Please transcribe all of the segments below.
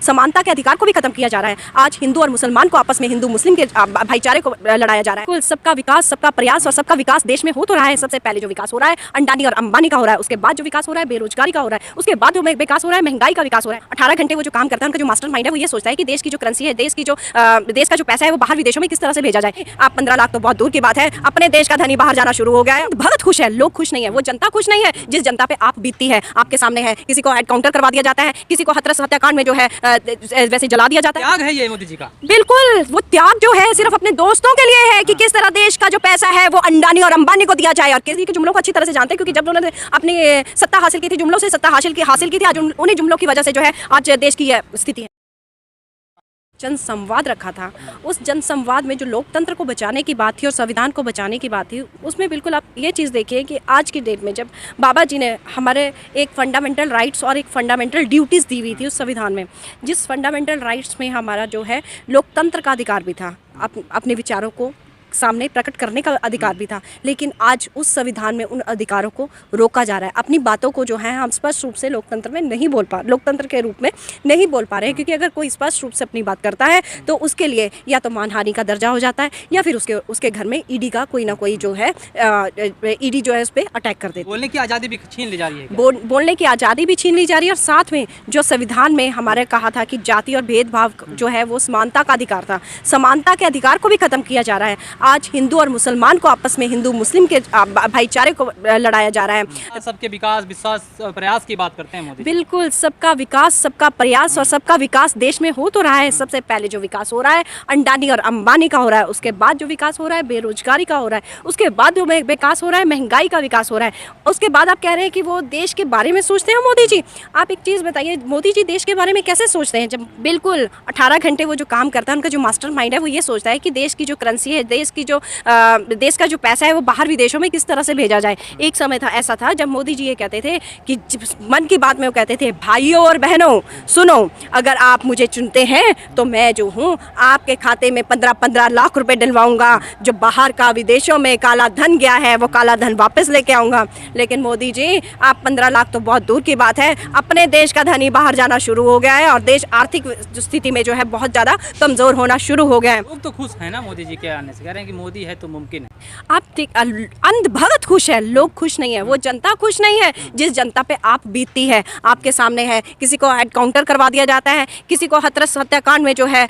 समानता के अधिकार को भी खत्म किया जा रहा है। आज हिंदू और मुसलमान को आपस में, हिंदू मुस्लिम के भाईचारे को लड़ाया जा रहा है। सबका विकास, सबका प्रयास और सबका विकास देश में हो तो रहा है। सबसे पहले जो विकास हो रहा है अंडानी और अंबानी का हो रहा है, उसके बाद जो विकास हो रहा है बेरोजगारी का हो रहा है, उसके बाद जो विकास हो रहा है महंगाई का विकास हो रहा है। 18 घंटे वो जो काम करता है, उनका जो मास्टरमाइंड है वो ये सोचता है कि देश की जो करेंसी है, देश का जो पैसा है वो बाहर विदेशों में किस तरह से भेजा जाए। आप 15 लाख तो बहुत दूर की बात है, अपने देश का धनी बाहर जाना शुरू हो गया है। भगत खुश है, लोग खुश नहीं है, वो जनता खुश नहीं है जिस जनता पे आप बीतती है। आपके सामने है, किसी को एनकाउंटर करवा दिया जाता है, किसी को हथरस हत्याकांड में जो है वैसे जला दिया जाता है। त्याग है ये मोदी जी का। बिल्कुल, वो त्याग जो है सिर्फ अपने दोस्तों के लिए है कि किस तरह देश का जो पैसा है वो अंडानी और अंबानी को दिया जाए। और किसी के जुमलों को अच्छी तरह से जानते हैं, क्योंकि जब उन्होंने अपनी सत्ता हासिल की थी, जुमलों से सत्ता हासिल की थी, आज उन्हीं जुमलों की वजह से जो है आज देश की यह स्थिति है। जनसंवाद रखा था, उस जनसंवाद में जो लोकतंत्र को बचाने की बात थी और संविधान को बचाने की बात थी, उसमें बिल्कुल आप ये चीज़ देखिए कि आज की डेट में जब बाबा जी ने हमारे एक फंडामेंटल राइट्स और एक फंडामेंटल ड्यूटीज़ दी हुई थी उस संविधान में, जिस फंडामेंटल राइट्स में हमारा जो है लोकतंत्र का अधिकार भी था, अपने विचारों को सामने प्रकट करने का अधिकार भी था, लेकिन आज उस संविधान में उन अधिकारों को रोका जा रहा है। अपनी बातों को जो है हम स्पष्ट रूप से लोकतंत्र के रूप में नहीं बोल पा रहे हैं, क्योंकि अगर कोई स्पष्ट रूप से अपनी बात करता है तो उसके लिए या तो मानहानि का दर्जा हो जाता है या फिर उसके घर में ईडी का कोई ना कोई जो है ईडी जो है उस पर अटैक कर देती है। बोलने की आज़ादी भी छीन ली जा रही है। बोलने की आज़ादी भी छीन ली जा रही है, और साथ में जो संविधान में हमारे कहा था कि जाति और भेदभाव जो है वो समानता का अधिकार था, समानता के अधिकार को भी खत्म किया जा रहा है। आज हिंदू और मुसलमान को आपस में, हिंदू मुस्लिम के भाईचारे को लड़ाया जा रहा है। सबके विकास, विश्वास, प्रयास की बात करते हैं मोदी। बिल्कुल, सबका विकास, सबका प्रयास और सबका विकास देश में हो तो रहा है। सबसे पहले जो विकास हो रहा है अंडानी और अंबानी का हो रहा है, उसके बाद जो विकास हो रहा है बेरोजगारी का हो रहा है, उसके बाद जो विकास हो रहा है महंगाई का विकास हो रहा है, उसके बाद आप कह रहे हैं कि वो देश के बारे में सोचते हैं मोदी जी। आप एक चीज़ बताइए, मोदी जी देश के बारे में कैसे सोचते हैं? जब बिल्कुल 18 घंटे वो जो काम करता है, उनका जो मास्टरमाइंड है वो ये सोचता है कि देश की जो करेंसी है, देश का जो पैसा है वो बाहर विदेशों में किस तरह से भेजा जाए। एक समय था, ऐसा था जब मोदी जी ये कहते थे कि मन की बात में वो कहते थे, भाइयों और बहनों सुनो, अगर आप मुझे चुनते हैं तो मैं जो हूँ आपके खाते में 15-15 लाख रुपए डलवाऊंगा, जो बाहर का विदेशों में काला धन गया है वो काला धन वापस लेके आऊंगा। लेकिन मोदी जी, आप 15 लाख तो बहुत दूर की बात है, अपने देश का धनी बाहर जाना शुरू हो गया है और देश आर्थिक स्थिति में जो है बहुत ज़्यादा कमज़ोर होना शुरू हो गया है। लोग तो खुश हैं ना मोदी जी के आने से, कह रहे हैं कि मोदी है तो मुमकिन है। आप अंध भगत खुश है, लोग खुश नहीं है, वो जनता खुश नहीं है जिस जनता पे आप बीतती है। आपके सामने है, किसी को एनकाउंटर करवा दिया जाता है, किसी को हथरस हत्याकांड में जो है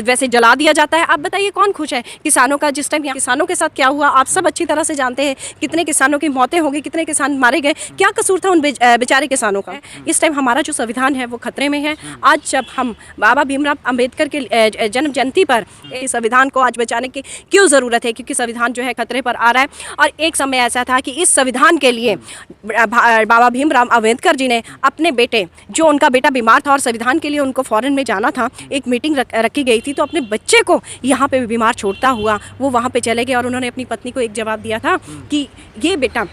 वैसे जला दिया जाता है। आप बताइए कौन खुश है? किसानों का जिस टाइम किसानों के साथ क्या हुआ आप सब अच्छी तरह से जानते हैं। कितने किसानों की मौतें हो गई, कितने किसान मारे गए, क्या कसूर था उन बेचारे किसानों का? इस टाइम हमारा जो संविधान है वो खतरे में है। आज जब हम बाबा भीमराव अम्बेडकर के जन्म जयंती पर इस संविधान को आज बचाने की क्यों ज़रूरत है? क्योंकि संविधान जो है खतरे पर आ रहा है। और एक समय ऐसा था कि इस संविधान के लिए बाबा भीमराव अम्बेडकर जी ने अपने बेटे, जो उनका बेटा बीमार था और संविधान के लिए उनको फॉरेन में जाना था, एक मीटिंग रखी गई थी, तो अपने बच्चे को यहाँ पे बीमार छोड़ता हुआ वो वहाँ पे चले गए और उन्होंने अपनी पत्नी को एक जवाब दिया था कि ये बेटा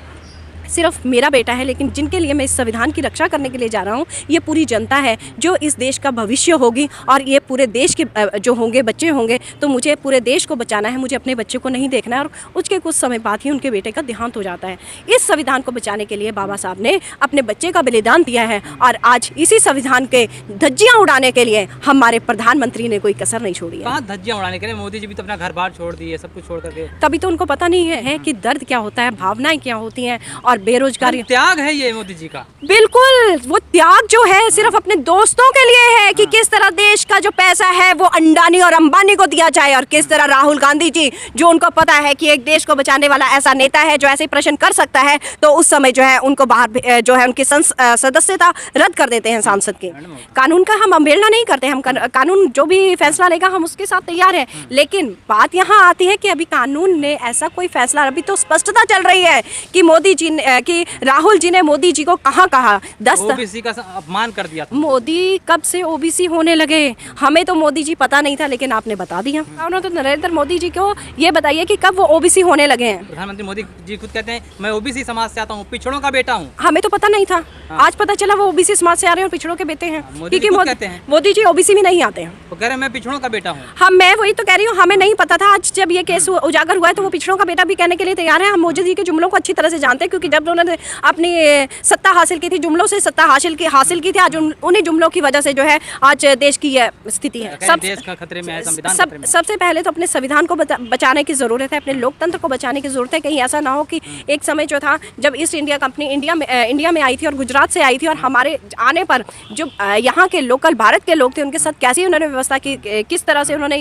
सिर्फ मेरा बेटा है, लेकिन जिनके लिए मैं इस संविधान की रक्षा करने के लिए जा रहा हूँ ये पूरी जनता है जो इस देश का भविष्य होगी और ये पूरे देश के जो होंगे बच्चे होंगे, तो मुझे पूरे देश को बचाना है, मुझे अपने बच्चे को नहीं देखना है। और उसके कुछ समय बाद ही उनके बेटे का देहांत हो जाता है। इस संविधान को बचाने के लिए बाबा साहब ने अपने बच्चे का बलिदान दिया है और आज इसी संविधान के धज्जियाँ उड़ाने के लिए हमारे प्रधानमंत्री ने कोई कसर नहीं छोड़ी है। कहाँ धज्जियाँ उड़ाने के लिए? मोदी जी भी तो अपना घर बार छोड़ दिए, सब कुछ छोड़ करके। तभी तो उनको पता नहीं है कि दर्द क्या होता है, भावनाएं क्या होती हैं और बेरोजगारी। त्याग है ये मोदी जी का। बिल्कुल, वो त्याग जो है सिर्फ अपने दोस्तों के लिए है कि किस तरह देश का जो पैसा है वो अंडानी और अंबानी को दिया जाए, और किस तरह राहुल गांधी जी, जो उनको पता है कि एक देश को बचाने वाला ऐसा नेता है जो ऐसे प्रश्न कर सकता है, तो उस समय जो है उनको बाहर जो है उनकी सदस्यता रद्द कर देते हैं सांसद की। कानून का हम अवहेलना नहीं करते, हम कानून जो भी फैसला लेगा हम उसके साथ तैयार हैं, लेकिन बात यहाँ आती है कि अभी कानून ने ऐसा कोई फैसला, अभी तो स्पष्टता चल रही है कि मोदी जी की राहुल जी ने मोदी जी को कहाँ कहा 10 ओबीसी का अपमान कर दिया था। मोदी कब से ओबीसी होने लगे? हमें तो मोदी जी पता नहीं था, लेकिन आपने बता दिया। उन्होंने तो नरेंद्र मोदी जी को ये बताइए कि कब वो ओबीसी होने लगे हैं। प्रधानमंत्री मोदी जी खुद कहते हैं मैं ओबीसी समाज से आता हूँ, पिछड़ों का बेटा हूँ। हमें तो पता नहीं था, आज पता चला वो ओबीसी समाज से आ रहे हैं और पिछड़ों के बेटे हैं। क्योंकि मोदी जी ओबीसी में नहीं आते हैं, वो कह रहे हैं मैं पिछड़ों का बेटा हूँ। मैं वही तो कह रही हूँ, हमें नहीं पता था। आज जब ये केस उजागर हुआ है तो वो पिछड़ों का बेटा भी कहने के लिए तैयार है। हम मोदी जी के जुमलों को अच्छी तरह से जानते हैं, क्योंकि जब उन्होंने अपनी सत्ता हासिल की थी, जुमलों से सत्ता हासिल की थी, आज उन्हीं जुमलों की वजह से जो है आज देश की यह स्थिति है। देश का खतरे में है, संविधान खतरे में है। सबसे पहले तो अपने संविधान को बचाने की ज़रूरत है, अपने लोकतंत्र को बचाने की ज़रूरत है। कहीं ऐसा ना हो कि एक समय जो था जब ईस्ट इंडिया कंपनी इंडिया में आई थी और गुजरात से आई थी, और हमारे आने पर जो यहाँ के लोकल भारत के लोग थे उनके साथ कैसी उन्होंने व्यवस्था की, किस तरह से उन्होंने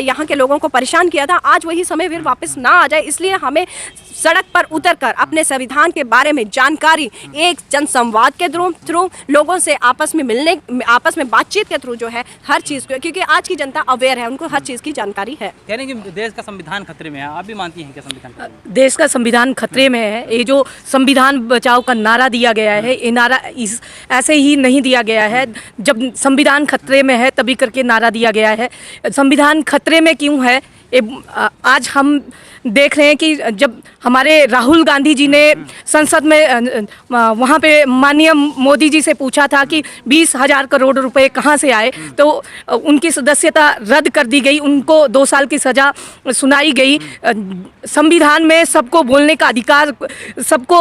यहाँ के लोगों को परेशान किया था, आज वही समय फिर वापस ना आ जाए। इसलिए हमें सड़क पर उतरकर अपने संविधान के बारे में जानकारी एक जनसंवाद के थ्रू लोगों से आपस में बातचीत के थ्रू जो है हर चीज़ को, क्योंकि आज की जनता अवेयर है, उनको हर चीज़ की जानकारी है। कह रहे हैं कि देश का संविधान खतरे में है, आप भी मानती हैं क्या संविधान खतरे में? देश का संविधान खतरे में है। ये जो संविधान बचाओ का नारा दिया गया है, ये नारा ऐसे ही नहीं दिया गया है। जब संविधान खतरे में है तभी करके नारा दिया गया है। संविधान खतरे में क्यों है, आज हम देख रहे हैं कि जब हमारे राहुल गांधी जी ने संसद में वहाँ पे माननीय मोदी जी से पूछा था कि 20,000 करोड़ रुपए कहाँ से आए, तो उनकी सदस्यता रद्द कर दी गई, उनको 2 साल की सज़ा सुनाई गई। संविधान में सबको बोलने का अधिकार, सबको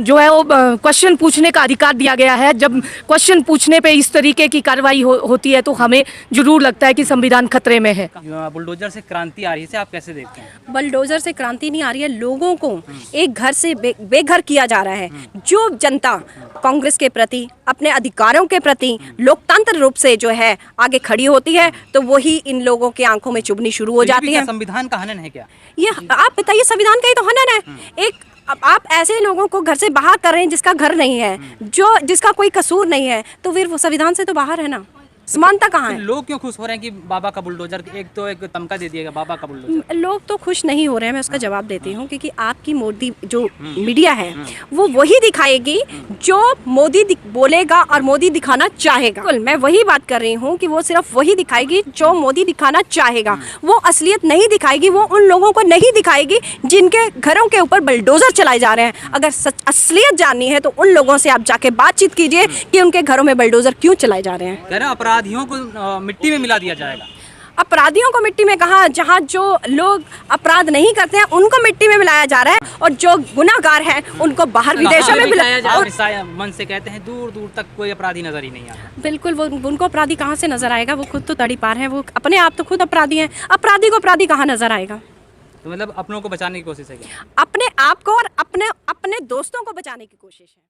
जो है वो क्वेश्चन पूछने का अधिकार दिया गया है। जब क्वेश्चन पूछने पे इस तरीके की कार्रवाई होती है तो हमें जरूर लगता है कि संविधान खतरे में है। बुलडोजर से क्रांति आ रही है, इसे आप कैसे देखते हैं? बुलडोजर से क्रांति नहीं आ रही है, लोगों को एक घर से बेघर किया जा रहा है। जो जनता कांग्रेस के प्रति, अपने अधिकारों के प्रति लोकतंत्र रूप से जो है आगे खड़ी होती है, तो वही इन लोगों की आंखों में चुभनी शुरू हो जाती है। संविधान का हनन है क्या ये? आप बताइए, संविधान का ही तो हनन है। एक आप ऐसे लोगों को घर से बाहर कर रहे हैं जिसका घर नहीं है, जिसका कोई कसूर नहीं है, तो फिर वो संविधान से तो बाहर है ना। समानता कहाँ है? लोग क्यों खुश हो रहे हैं कि बाबा का बुलडोजर, एक तमका दे दिया गया बाबा का बुलडोजर? लोग तो खुश नहीं हो रहे हैं, मैं उसका जवाब देती हूँ, क्योंकि आपकी मोदी जो मीडिया है वो वही दिखाएगी जो मोदी बोलेगा और मोदी दिखाना चाहेगा। बिल्कुल, मैं वही बात कर रही हूँ कि वो सिर्फ वही दिखाएगी जो मोदी दिखाना चाहेगा। वो असलियत नहीं दिखाएगी, वो उन लोगों को नहीं दिखाएगी जिनके घरों के ऊपर बुलडोजर चलाए जा रहे हैं। अगर असलियत जाननी है तो उन लोगों से आप जाके बातचीत कीजिए कि उनके घरों में बुलडोजर क्यों चलाए जा रहे हैं। कह रहे हैं अपराधियों को मिट्टी में मिला दिया जाएगा। अपराधियों को मिट्टी में कहा, जहाँ जो लोग अपराध नहीं करते हैं उनको मिट्टी में मिलाया जा रहा है, और जो गुनाहगार हैं उनको बाहर विदेशों में मन से कहते हैं दूर दूर तक कोई अपराधी नजर ही नहीं आता। बिल्कुल, वो उनको अपराधी कहाँ से नजर आएगा? वो खुद तो तड़ी पार है, वो अपने आप तो खुद अपराधी हैं। अपराधी को अपराधी कहाँ नजर आएगा? तो मतलब अपनों को बचाने की कोशिश है क्या? अपने आप को और अपने दोस्तों को बचाने की कोशिश है।